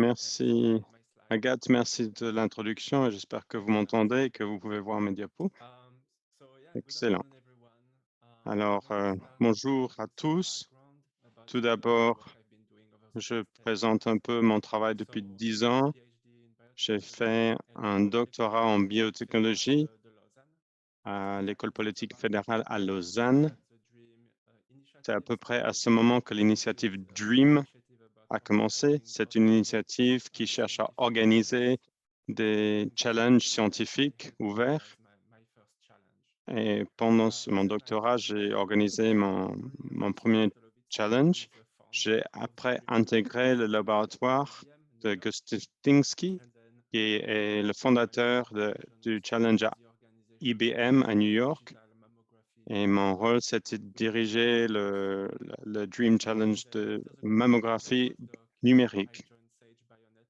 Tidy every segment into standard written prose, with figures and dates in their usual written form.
Merci Agathe, merci de l'introduction et j'espère que vous m'entendez et que vous pouvez voir mes diapos. Excellent. Alors, bonjour à tous. Tout d'abord, je présente un peu mon travail depuis 10 ans. J'ai fait un doctorat en biotechnologie à l'École politique fédérale à Lausanne. C'est à peu près à ce moment que l'initiative DREAM a commencé. C'est une initiative qui cherche à organiser des challenges scientifiques ouverts. Et pendant mon doctorat, j'ai organisé mon premier challenge. J'ai après intégré le laboratoire de Gustinsky, qui est le fondateur du challenge à IBM à New York. Et mon rôle, c'était de diriger le Dream Challenge de mammographie numérique.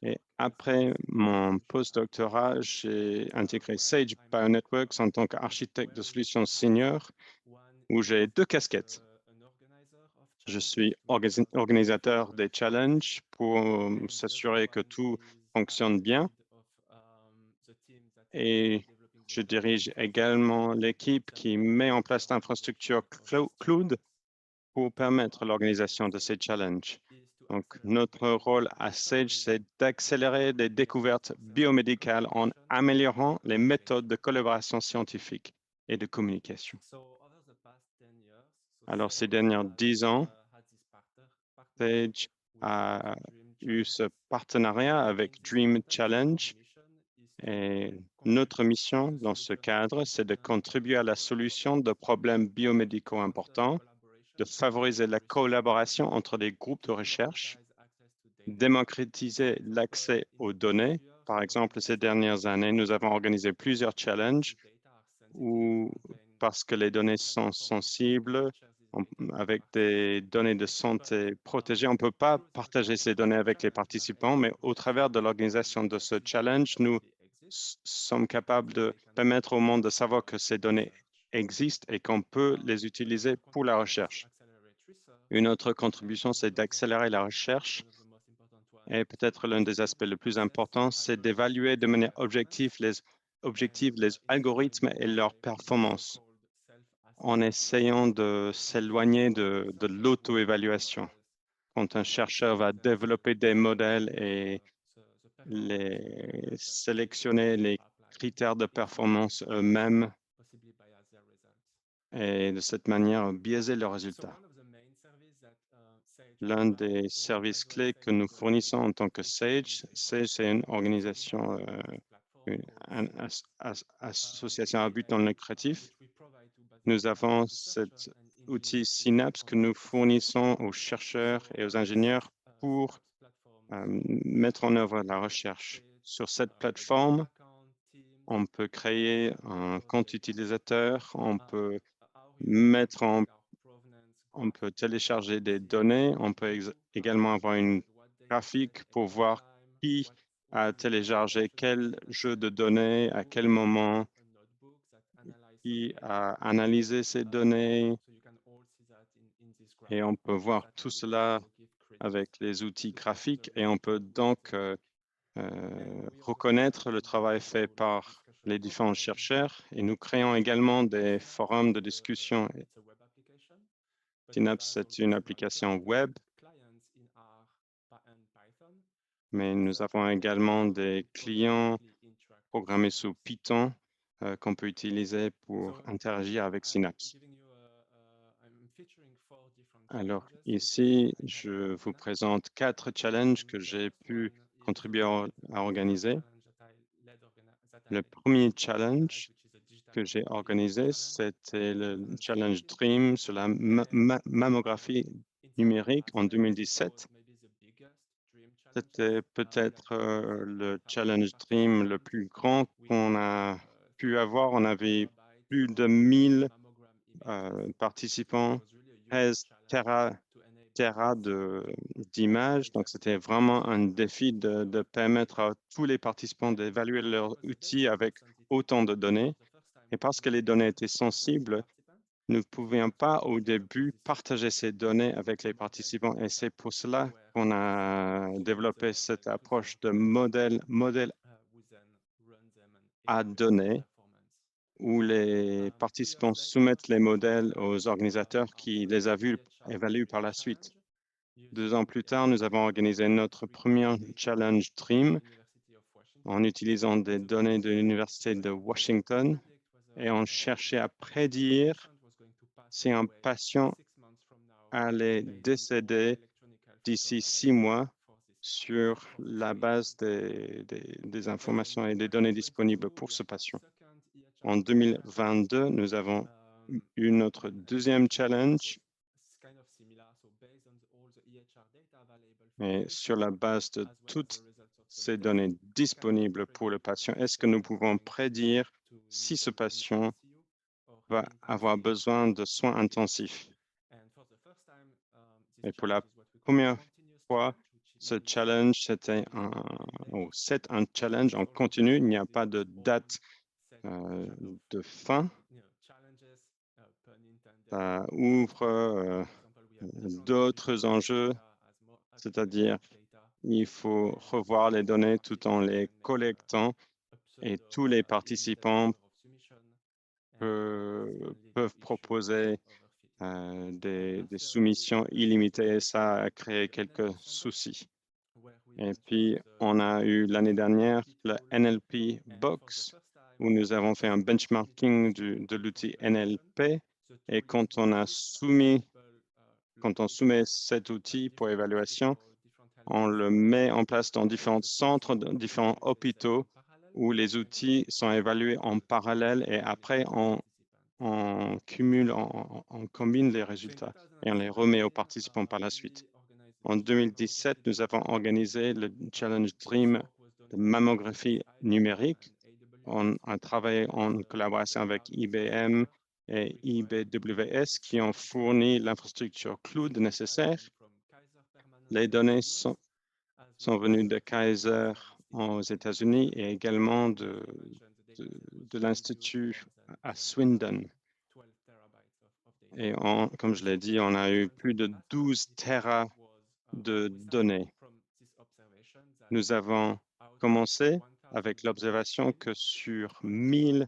Et après mon postdoctorat, j'ai intégré Sage Bionetworks en tant qu'architecte de solutions senior, où j'ai deux casquettes. Je suis organisateur des challenges pour s'assurer que tout fonctionne bien et je dirige également l'équipe qui met en place l'infrastructure cloud pour permettre l'organisation de ces challenges. Donc, notre rôle à Sage, c'est d'accélérer les découvertes biomédicales en améliorant les méthodes de collaboration scientifique et de communication. Alors, ces dernières 10 ans, Sage a eu ce partenariat avec Dream Challenge et notre mission dans ce cadre, c'est de contribuer à la solution de problèmes biomédicaux importants, de favoriser la collaboration entre les groupes de recherche, démocratiser l'accès aux données. Par exemple, ces dernières années, nous avons organisé plusieurs challenges où, parce que les données sont sensibles, avec des données de santé protégées, on ne peut pas partager ces données avec les participants, mais au travers de l'organisation de ce challenge, nous sommes capables de permettre au monde de savoir que ces données existent et qu'on peut les utiliser pour la recherche. Une autre contribution, c'est d'accélérer la recherche. Et peut-être l'un des aspects les plus importants, c'est d'évaluer de manière objective les algorithmes et leurs performances en essayant de s'éloigner de l'auto-évaluation. Quand un chercheur va développer des modèles et sélectionner les critères de performance eux-mêmes et de cette manière biaiser leurs résultats. L'un des services clés que nous fournissons en tant que Sage, c'est une organisation, une association à but non lucratif. Nous avons cet outil Synapse que nous fournissons aux chercheurs et aux ingénieurs pour mettre en œuvre la recherche. Sur cette plateforme, on peut créer un compte utilisateur, on peut on peut télécharger des données, on peut également avoir une graphique pour voir qui a téléchargé quel jeu de données, à quel moment, qui a analysé ces données, et on peut voir tout cela avec les outils graphiques et on peut donc reconnaître le travail fait par les différents chercheurs et nous créons également des forums de discussion. Synapse, c'est une application web, mais nous avons également des clients programmés sous Python qu'on peut utiliser pour interagir avec Synapse. Alors ici, je vous présente 4 challenges que j'ai pu contribuer à organiser. Le premier challenge que j'ai organisé, c'était le challenge DREAM sur la mammographie numérique en 2017. C'était peut-être le challenge DREAM le plus grand qu'on a pu avoir. On avait plus de 1000 participants, 13 Tera d'images. Donc, c'était vraiment un défi de permettre à tous les participants d'évaluer leurs outils avec autant de données. Et parce que les données étaient sensibles, nous ne pouvions pas au début partager ces données avec les participants et c'est pour cela qu'on a développé cette approche de modèle à données où les participants soumettent les modèles aux organisateurs qui les évaluent par la suite. 2 ans plus tard, nous avons organisé notre premier Challenge Dream en utilisant des données de l'Université de Washington et on cherchait à prédire si un patient allait décéder d'ici 6 mois sur la base des informations et des données disponibles pour ce patient. En 2022, nous avons eu notre deuxième challenge et sur la base de toutes ces données disponibles pour le patient, est-ce que nous pouvons prédire si ce patient va avoir besoin de soins intensifs? Et pour la première fois, ce challenge, c'est un challenge en continu. Il n'y a pas de date de fin. Ça ouvre d'autres enjeux, c'est-à-dire il faut revoir les données tout en les collectant et tous les participants peuvent proposer des soumissions illimitées et ça a créé quelques soucis. Et puis, on a eu l'année dernière le NLP Box où nous avons fait un benchmarking de l'outil NLP et quand on soumet cet outil pour évaluation, on le met en place dans différents centres, dans différents hôpitaux où les outils sont évalués en parallèle et après on cumule, on combine les résultats et on les remet aux participants par la suite. En 2017, nous avons organisé le Challenge Dream de mammographie numérique. On a travaillé en collaboration avec IBM et IBWS qui ont fourni l'infrastructure cloud nécessaire. Les données sont venues de Kaiser aux États-Unis et également de l'Institut à Swindon. Et comme je l'ai dit, on a eu plus de 12 téras de données. Nous avons commencé avec l'observation que sur 1000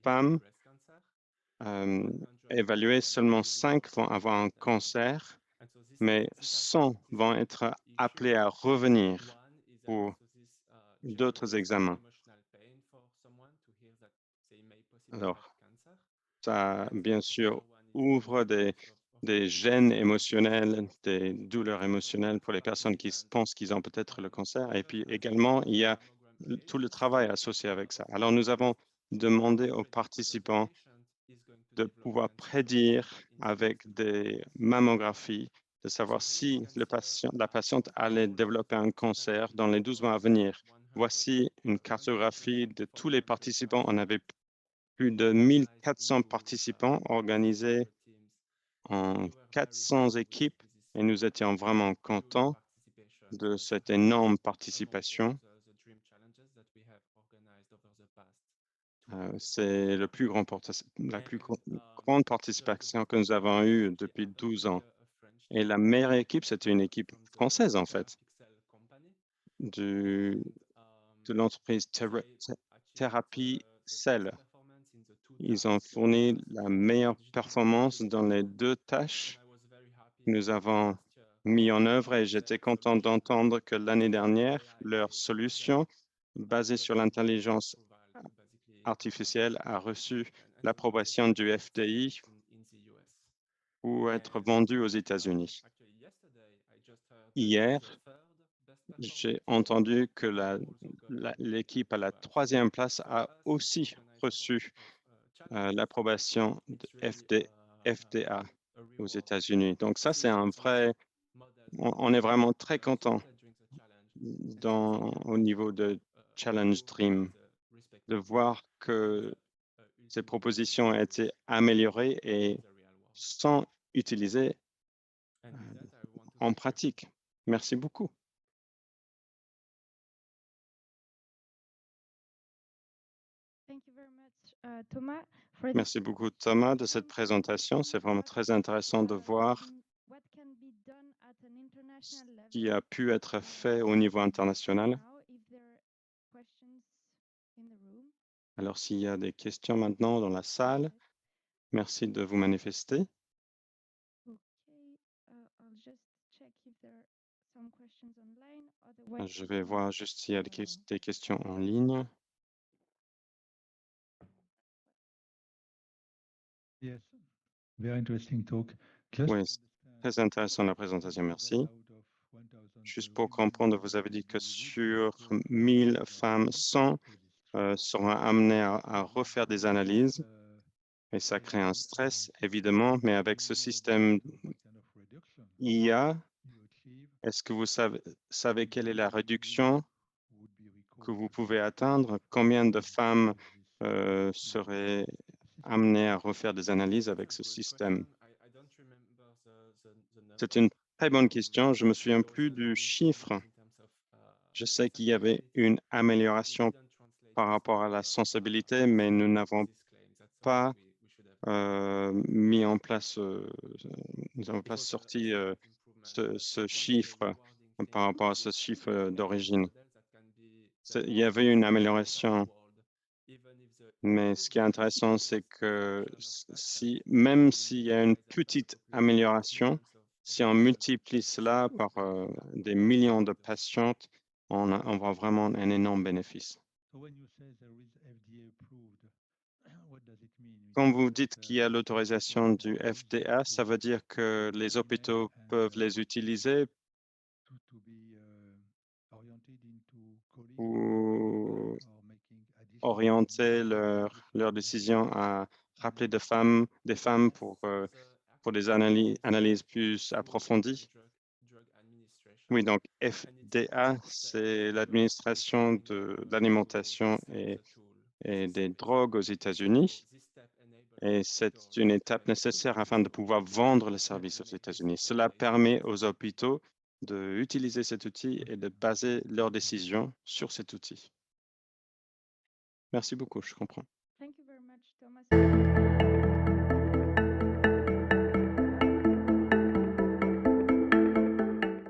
femmes évaluées, seulement 5 vont avoir un cancer, mais 100 vont être appelées à revenir pour d'autres examens. Alors, ça, bien sûr, ouvre des gènes émotionnels, des douleurs émotionnelles pour les personnes qui pensent qu'ils ont peut-être le cancer. Et puis également, il y a tout le travail associé avec ça. Alors, nous avons demandé aux participants de pouvoir prédire avec des mammographies, de savoir si la patiente allait développer un cancer dans les 12 mois à venir. Voici une cartographie de tous les participants. On avait plus de 1400 participants organisés en 400 équipes et nous étions vraiment contents de cette énorme participation. C'est la plus grande participation que nous avons eue depuis 12 ans. Et la meilleure équipe, c'était une équipe française, en fait, de l'entreprise Thérapie Cell. Ils ont fourni la meilleure performance dans les 2 tâches que nous avons mis en œuvre et j'étais content d'entendre que l'année dernière, leur solution basée sur l'intelligence artificielle a reçu l'approbation du FDI pour être vendue aux États-Unis. Hier, j'ai entendu que l'équipe à la 3e place a aussi reçu l'approbation de FDA aux États-Unis. Donc ça, c'est on est vraiment très content au niveau de Challenge Dream de voir que ces propositions ont été améliorées et sont utilisées en pratique. Merci beaucoup. Thank you very much, Thomas, Merci beaucoup, Thomas, de cette présentation. C'est vraiment très intéressant de voir ce qui a pu être fait au niveau international. Alors, s'il y a des questions maintenant dans la salle, merci de vous manifester. Je vais voir juste s'il y a des questions en ligne. Yes, very interesting talk. Oui, très intéressant la présentation, merci. Juste pour comprendre, vous avez dit que sur 1000 femmes, 100 seront amenées à refaire des analyses et ça crée un stress, évidemment, mais avec ce système IA, est-ce que vous savez quelle est la réduction que vous pouvez atteindre? Combien de femmes seraient amenées à refaire des analyses avec ce système? C'est une très bonne question. Je ne me souviens plus du chiffre. Je sais qu'il y avait une amélioration par rapport à la sensibilité, mais nous n'avons pas mis en place, nous avons pas sorti ce chiffre par rapport à ce chiffre d'origine. Il y avait une amélioration, mais ce qui est intéressant, c'est que même s'il y a une petite amélioration, si on multiplie cela par des millions de patientes, on voit vraiment un énorme bénéfice. Quand vous dites qu'il y a l'autorisation du FDA, ça veut dire que les hôpitaux peuvent les utiliser ou orienter leur décision à rappeler des femmes pour des analyses plus approfondies. Oui, donc FDA, c'est l'administration de l'alimentation et des drogues aux États-Unis. Et c'est une étape nécessaire afin de pouvoir vendre les services aux États-Unis. Cela permet aux hôpitaux d'utiliser cet outil et de baser leurs décisions sur cet outil. Merci beaucoup, je comprends.